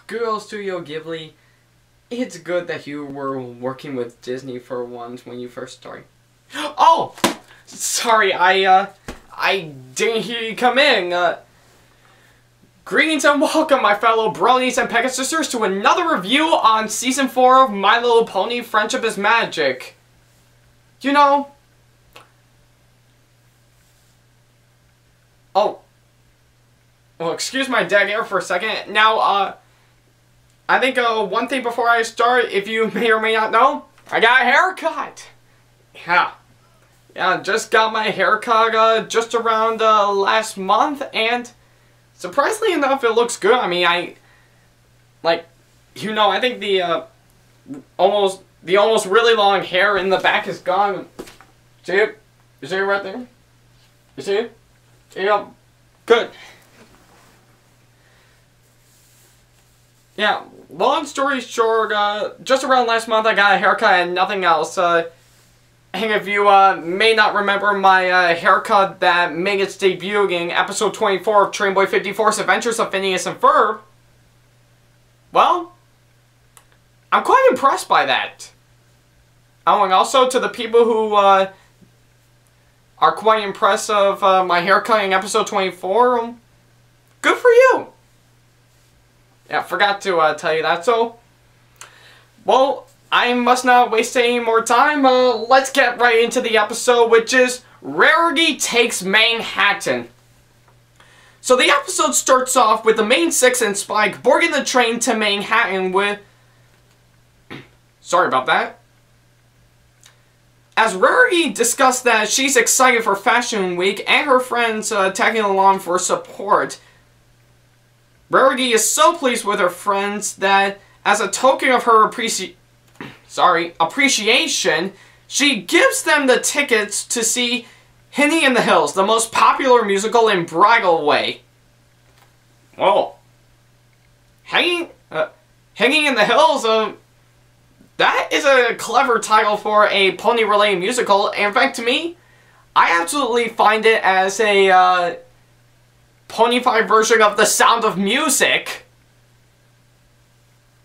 Girl Studio Ghibli, it's good that you were working with Disney for once when you first started. Oh! Sorry, I didn't hear you come in. Greetings and welcome, my fellow bronies and Pegasisters, to another review on Season 4 of My Little Pony Friendship is Magic. You know... Oh. Well, excuse my dead air for a second. Now, I think, one thing before I start, if you may or may not know, I got a haircut! Yeah, just got my haircut, just around, last month, and... surprisingly enough, it looks good. I mean, I think the, almost really long hair in the back is gone. See it? You see it right there? You see it? Yeah. Good. Yeah, long story short, just around last month I got a haircut and nothing else. And if you may not remember my haircut that made its debut in episode 24 of Train Boy 54's Adventures of Phineas and Ferb, well, I'm quite impressed by that. Oh, and also to the people who are quite impressed of my haircut in episode 24, good for you. Yeah, forgot to tell you that, so, well, I must not waste any more time. Let's get right into the episode, which is Rarity Takes Manehattan. So the episode starts off with the main six and Spike boarding the train to Manehattan with... Sorry about that. As Rarity discussed that she's excited for Fashion Week and her friends tagging along for support, Rarity is so pleased with her friends that, as a token of her appreciation, she gives them the tickets to see Hanging in the Hills, the most popular musical in Bridalway. Whoa. Hanging in the Hills, that is a clever title for a pony-related musical. In fact, to me, I absolutely find it as a, pony-fied version of The Sound of Music.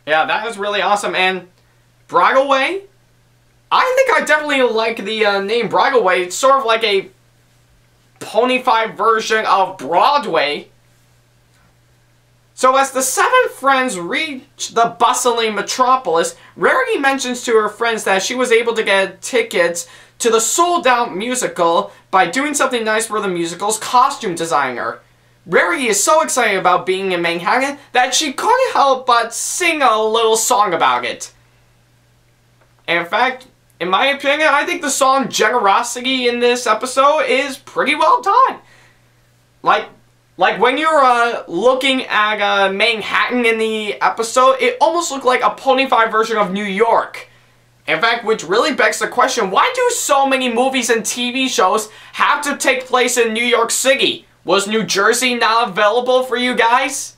Yeah, that is really awesome, and Bridalway? I think I definitely like the name Bridalway. It's sort of like a pony-fied version of Broadway. So as the seven friends reach the bustling metropolis, Rarity mentions to her friends that she was able to get tickets to the sold-out musical by doing something nice for the musical's costume designer. Rarity is so excited about being in Manehattan that she couldn't help but sing a little song about it. And in fact, in my opinion, I think the song Generosity in this episode is pretty well done. Like when you're looking at Manehattan in the episode, it almost looked like a pony-fied version of New York. In fact, which really begs the question, why do so many movies and TV shows have to take place in New York City? Was New Jersey not available for you guys?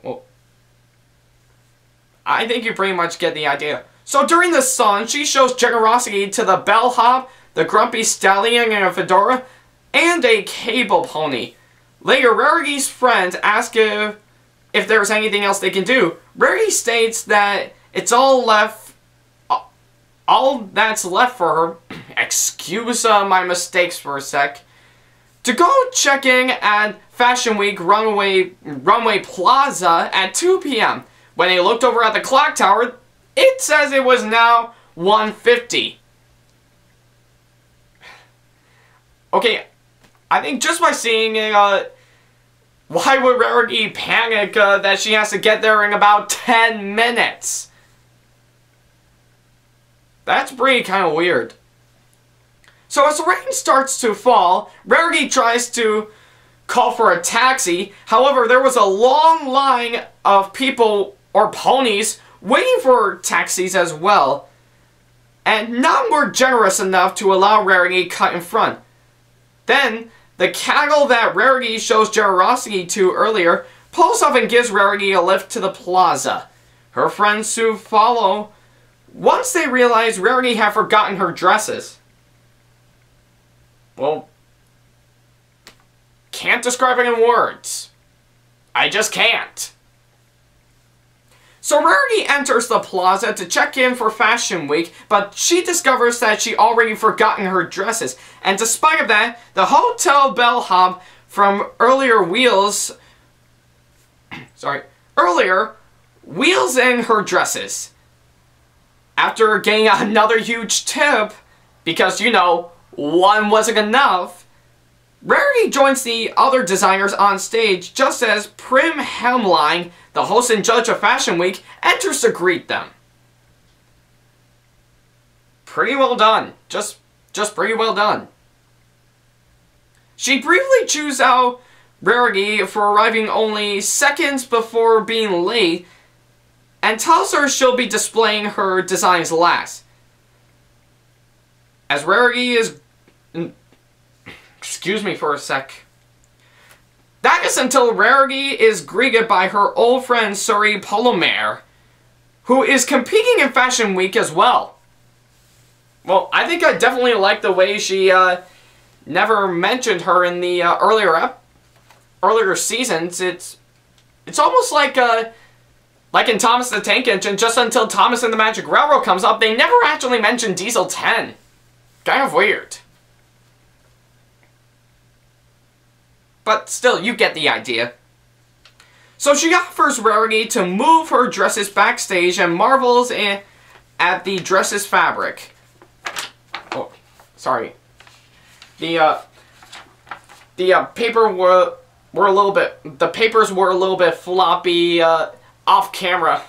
Well, I think you pretty much get the idea. So during the song, she shows generosity to the bellhop, the grumpy stallion in a fedora, and a cable pony. Later, Rarity's friends ask if there's anything else they can do. Rarity states that it's all that's left for her, excuse my mistakes for a sec, to go check in at Fashion Week Runway Plaza at 2 p.m. When they looked over at the clock tower, it says it was now 1:50. Okay, I think just by seeing it, why would Rarity panic that she has to get there in about 10 minutes? That's pretty kind of weird. So as the rain starts to fall, Rarity tries to call for a taxi. However, there was a long line of people or ponies waiting for taxis as well. And none were generous enough to allow Rarity cut in front. Then, the cattle that Rarity shows generosity to earlier pulls up and gives Rarity a lift to the plaza. Her friends soon follow once they realize Rarity had forgotten her dresses. Well, can't describe it in words. I just can't. So Rarity enters the plaza to check in for Fashion Week, but she discovers that she already forgotten her dresses. And despite of that, the hotel bellhop from earlier wheels in her dresses. After getting another huge tip, because, you know, one wasn't enough, Rarity joins the other designers on stage just as Prim Hemline, the host and judge of Fashion Week, enters to greet them. Pretty well done. Just pretty well done. She briefly chews out Rarity for arriving only seconds before being late and tells her she'll be displaying her designs last. As Rarity is... Excuse me for a sec. That is until Rarity is greeted by her old friend Suri Polomare, who is competing in Fashion Week as well. Well, I think I definitely like the way she never mentioned her in the earlier seasons. It's almost like in Thomas the Tank Engine, just until Thomas and the Magic Railroad comes up, they never actually mention Diesel 10. Kind of weird. But still, you get the idea. So she offers Rarity to move her dresses backstage and marvels at the dress's fabric. Oh, sorry. The papers were a little bit floppy off camera.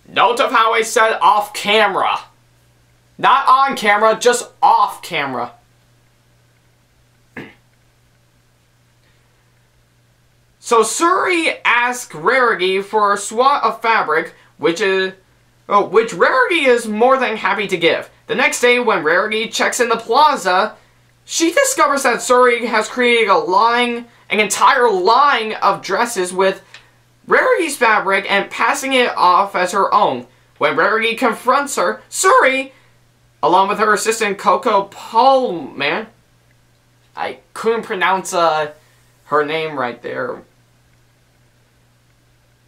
Note of how I said off camera. Not on camera, just off camera. So Suri asks Rarity for a swat of fabric, which Rarity is more than happy to give. The next day, when Rarity checks in the plaza, she discovers that Suri has created an entire line of dresses with Rarity's fabric and passing it off as her own. When Rarity confronts her, Suri, along with her assistant Coco Polomare, I couldn't pronounce her name right there.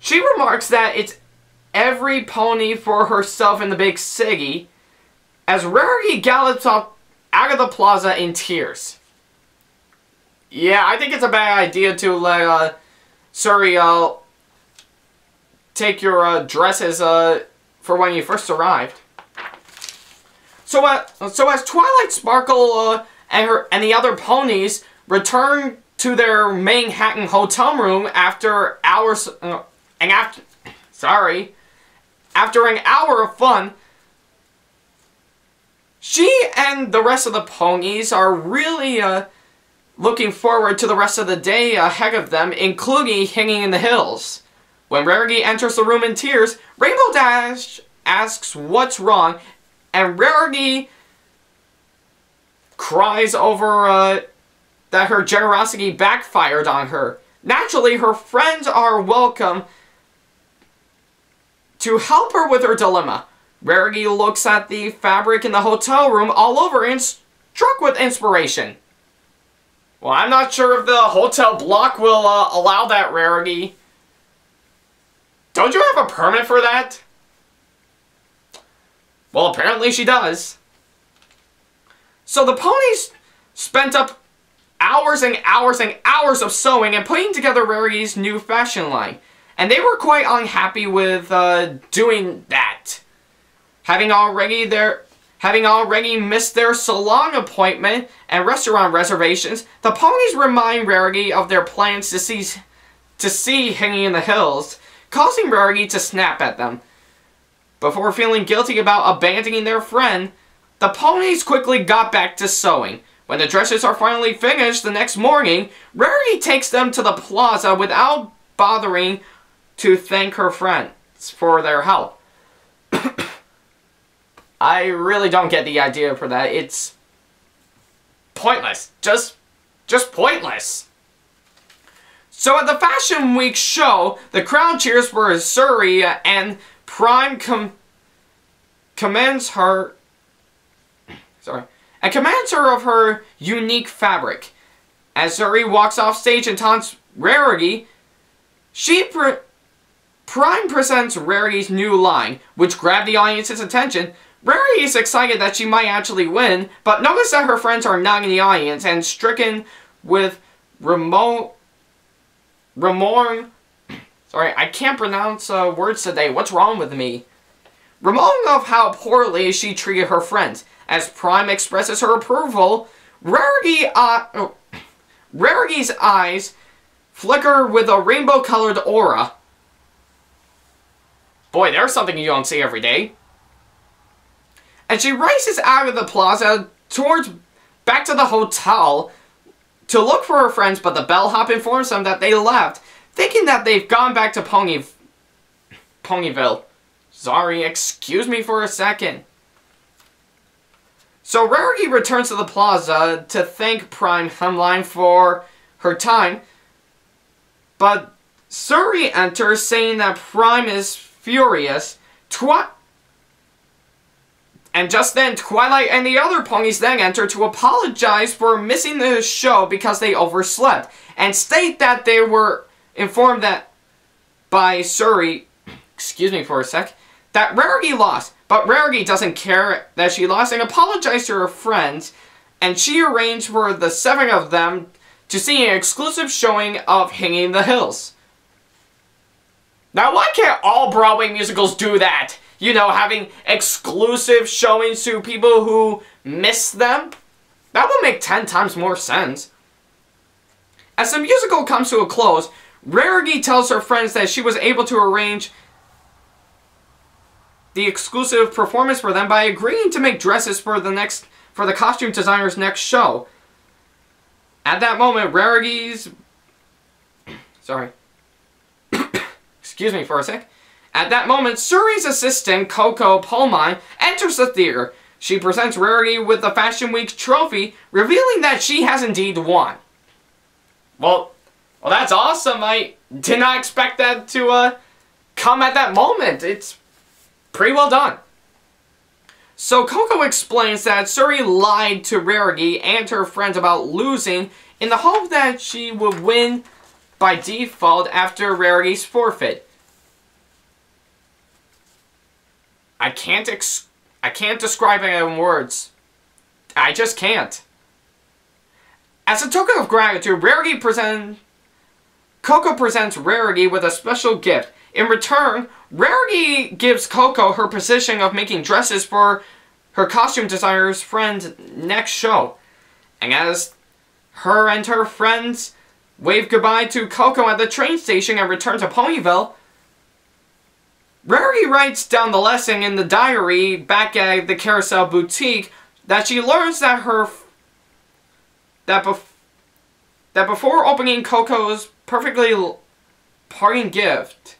She remarks that it's every pony for herself in the big city, as Rarity gallops out of the plaza in tears. Yeah, I think it's a bad idea to let Suri take your dresses for when you first arrived. So as Twilight Sparkle and the other ponies return to their Manehatten hotel room after hours after an hour of fun, she and the rest of the ponies are really looking forward to the rest of the day ahead of them, including Hanging in the Hills. When Rarity enters the room in tears, Rainbow Dash asks what's wrong, and Rarity cries over that her generosity backfired on her. Naturally, her friends are welcome to help her with her dilemma. Rarity looks at the fabric in the hotel room all over and struck with inspiration. Well, I'm not sure if the hotel block will allow that, Rarity. Don't you have a permit for that? Well, apparently she does. So the ponies spent up hours and hours and hours of sewing and putting together Rarity's new fashion line. And they were quite unhappy with doing that. Having already missed their salon appointment and restaurant reservations, the ponies remind Rarity of their plans to see Hanging in the Hills, causing Rarity to snap at them. Before feeling guilty about abandoning their friend, the ponies quickly got back to sewing. When the dresses are finally finished the next morning, Rarity takes them to the plaza without bothering to thank her friends for their help. I really don't get the idea for that. It's pointless. Just pointless. So at the Fashion Week show, the crowd cheers for Suri and Prime commands her of her unique fabric. As Suri walks off stage and taunts Rarity, Prime presents Rarity's new line, which grabbed the audience's attention. Rarity is excited that she might actually win, but notice that her friends are not in the audience and stricken with remorse. Sorry, I can't pronounce words today. What's wrong with me? Remoaning of how poorly she treated her friends. As Prime expresses her approval, Rarity's eyes flicker with a rainbow-colored aura. Boy, there's something you don't see every day. And she races out of the plaza back to the hotel to look for her friends, but the bellhop informs them that they left, thinking that they've gone back to Ponyville. Sorry, excuse me for a second. So Rarity returns to the plaza to thank Prime Hemline for her time, but Suri enters saying that Prime is furious. And just then, Twilight and the other ponies then enter to apologize for missing the show because they overslept, and state that they were informed that by Suri, excuse me for a sec, that Rarity lost, but Rarity doesn't care that she lost and apologized to her friends, and she arranged for the 7 of them to see an exclusive showing of Hanging the Hills. Now, why can't all Broadway musicals do that? You know, having exclusive showings to people who miss them? That would make 10 times more sense. As the musical comes to a close, Rarity tells her friends that she was able to arrange the exclusive performance for them by agreeing to make dresses for the costume designer's next show. At that moment, excuse me for a sec. At that moment, Suri's assistant, Coco Polomare, enters the theater. She presents Rarity with the Fashion Week trophy, revealing that she has indeed won. Well, that's awesome. I did not expect that to come at that moment. It's pretty well done. So Coco explains that Suri lied to Rarity and her friends about losing in the hope that she would win by default after Rarity's forfeit. I can't describe it in words. I just can't. As a token of gratitude, Coco presents Rarity with a special gift. In return, Rarity gives Coco her position of making dresses for her costume designer's friend's next show. And as her and her friends wave goodbye to Coco at the train station and return to Ponyville, Rarity writes down the lesson in the diary back at the Carousel Boutique that she learns that before opening Coco's perfectly parting gift,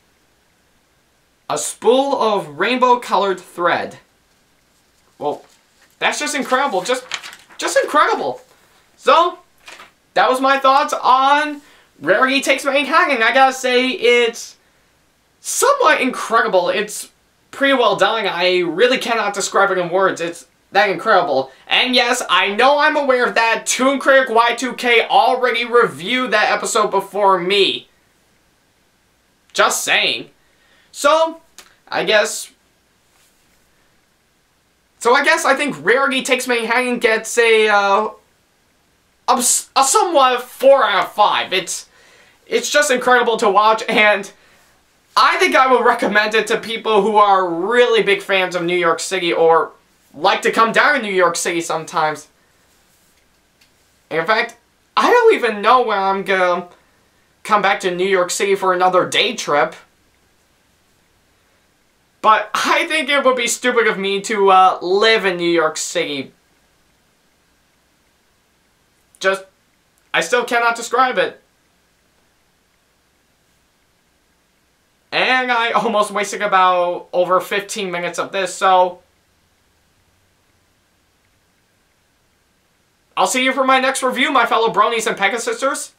a spool of rainbow-colored thread. Well, that's just incredible. Just incredible. So, that was my thoughts on Rarity Takes Manehattan. I gotta say, it's somewhat incredible. It's pretty well done. I really cannot describe it in words. It's that incredible. And yes, I know I'm aware of that. Toon Critic Y2K already reviewed that episode before me. Just saying. So, I guess I think Rarity Takes Manehattan gets a somewhat 4 out of 5. It's just incredible to watch, and I think I would recommend it to people who are really big fans of New York City or like to come down to New York City sometimes. In fact, I don't even know when I'm gonna come back to New York City for another day trip. But I think it would be stupid of me to live in New York City. I still cannot describe it. And I almost wasted about over 15 minutes of this, so I'll see you for my next review, my fellow bronies and Pegasisters.